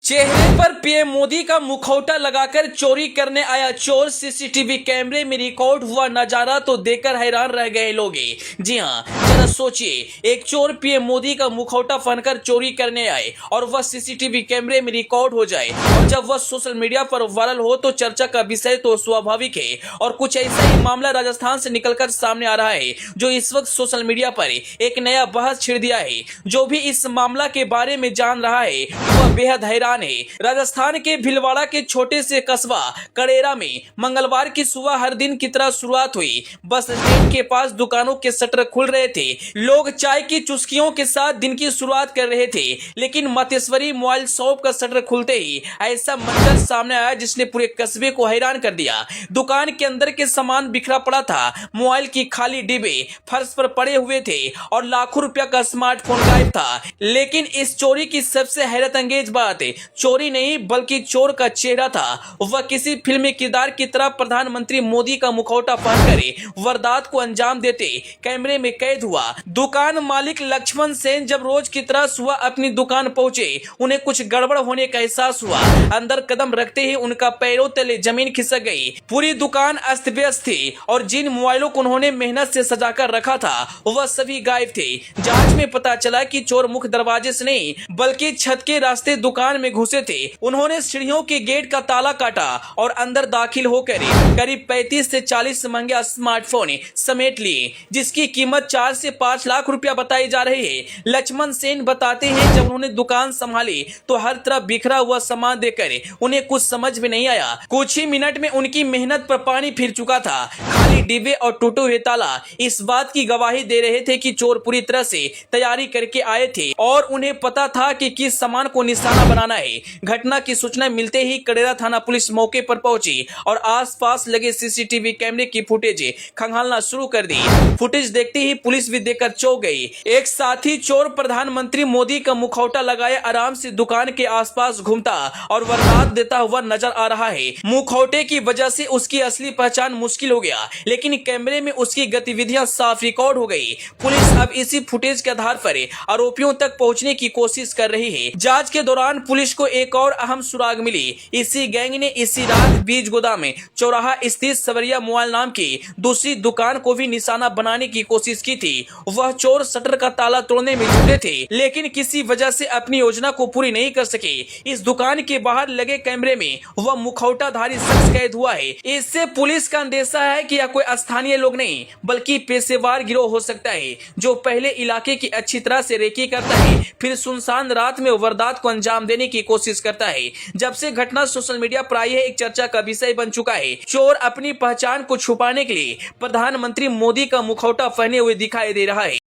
चेहरे पर पीएम मोदी का मुखौटा लगाकर चोरी करने आया चोर। सीसीटीवी कैमरे में रिकॉर्ड हुआ नजारा तो देखकर हैरान रह गए लोग। जी हाँ, जरा सोचिए, एक चोर पीएम मोदी का मुखौटा पहनकर चोरी करने आए और वह सीसीटीवी कैमरे में रिकॉर्ड हो जाए, और जब वह सोशल मीडिया पर वायरल हो तो चर्चा का विषय तो स्वाभाविक है। और कुछ ऐसा ही मामला राजस्थान से निकलकर सामने आ रहा है, जो इस वक्त सोशल मीडिया पर एक नया बहस छिड़ दिया है। जो भी इस मामला के बारे में जान रहा है वह बेहद हैरान है। राजस्थान के भीलवाड़ा के छोटे से कस्बा कड़ेरा में मंगलवार की सुबह हर दिन की तरह शुरुआत हुई। बस स्टैंड के पास दुकानों के शटर खुल रहे थे। लोग चाय की चुस्कियों के साथ दिन की शुरुआत कर रहे थे, लेकिन मतेश्वरी मोबाइल शॉप का शटर खुलते ही ऐसा मंजर सामने आया जिसने पूरे कस्बे को हैरान कर दिया। दुकान के अंदर के सामान बिखरा पड़ा था, मोबाइल की खाली डिब्बे फर्श पर पड़े हुए थे और लाखों रुपया का स्मार्टफोन गायब था। लेकिन इस चोरी की सबसे हैरत अंगेज बात चोरी नहीं बल्कि चोर का चेहरा था। वह किसी फिल्मी किरदार की तरह प्रधानमंत्री मोदी का मुखौटा पहनकर वारदात को अंजाम देते कैमरे में कैद हुआ। दुकान मालिक लक्ष्मण सेन जब रोज की तरह सुबह अपनी दुकान पहुंचे, उन्हें कुछ गड़बड़ होने का एहसास हुआ। अंदर कदम रखते ही उनका पैरों तले जमीन खिसक गई। पूरी दुकान अस्त व्यस्त थी और जिन मोबाइलों को उन्होंने मेहनत से सजाकर रखा था वह सभी गायब थे। जांच में पता चला कि चोर मुख्य दरवाजे से नहीं बल्कि छत के रास्ते दुकान में घुसे थे। उन्होंने सीढ़ियों के गेट का ताला काटा और अंदर दाखिल होकर करीब 35 से 40 महंगे स्मार्टफोन समेट लिए, जिसकी कीमत 4 से 5 लाख रुपया बताई जा रही है। लक्ष्मण सेन बताते हैं, जब उन्होंने दुकान संभाली तो हर तरफ बिखरा हुआ सामान देखकर उन्हें कुछ समझ में नहीं आया। कुछ ही मिनट में उनकी मेहनत पर पानी फिर चुका था। खाली डिब्बे और टूटे हुए ताला इस बात की गवाही दे रहे थे कि चोर पूरी तरह से तैयारी करके आए थे और उन्हें पता था कि किस सामान को निशाना बनाना है। घटना की सूचना मिलते ही कड़ेरा थाना पुलिस मौके पर पहुंची और आसपास लगे सीसीटीवी कैमरे की फुटेज खंगालना शुरू कर दी। फुटेज देखते ही पुलिस भी देखकर चौंक गई। एक साथी चोर प्रधानमंत्री मोदी का मुखौटा लगाए आराम से दुकान के आसपास घूमता और वारदात देता हुआ नजर आ रहा है। मुखौटे की वजह से उसकी असली पहचान मुश्किल हो गया, लेकिन कैमरे में उसकी गतिविधियां साफ रिकॉर्ड हो गई। पुलिस अब इसी फुटेज के आधार पर आरोपियों तक पहुंचने की कोशिश कर रही है। जांच के दौरान पुलिस को एक और अहम सुराग मिली। इसी गैंग ने इसी रात बीज गोदाम में चौराहा स्थित सवरिया मोबाइल नाम की दूसरी दुकान को भी निशाना बनाने की कोशिश की थी। वह चोर शटर का ताला तोड़ने में जुटे थे, लेकिन किसी वजह से अपनी योजना को पूरी नहीं कर सके। इस दुकान के बाहर लगे कैमरे में वह मुखौटाधारी शख्स कैद हुआ है। इससे पुलिस का अंदेशा है कि यह कोई स्थानीय लोग नहीं बल्कि पेशेवर गिरोह हो सकता है, जो पहले इलाके की अच्छी तरह से रेकी करता है, फिर सुनसान रात में वारदात को अंजाम देने की कोशिश करता है। जब से घटना सोशल मीडिया पर आई है, एक चर्चा का विषय बन चुका है। चोर अपनी पहचान को छुपाने के लिए प्रधानमंत्री मोदी का मुखौटा पहने हुए दिखाई दे रहा है।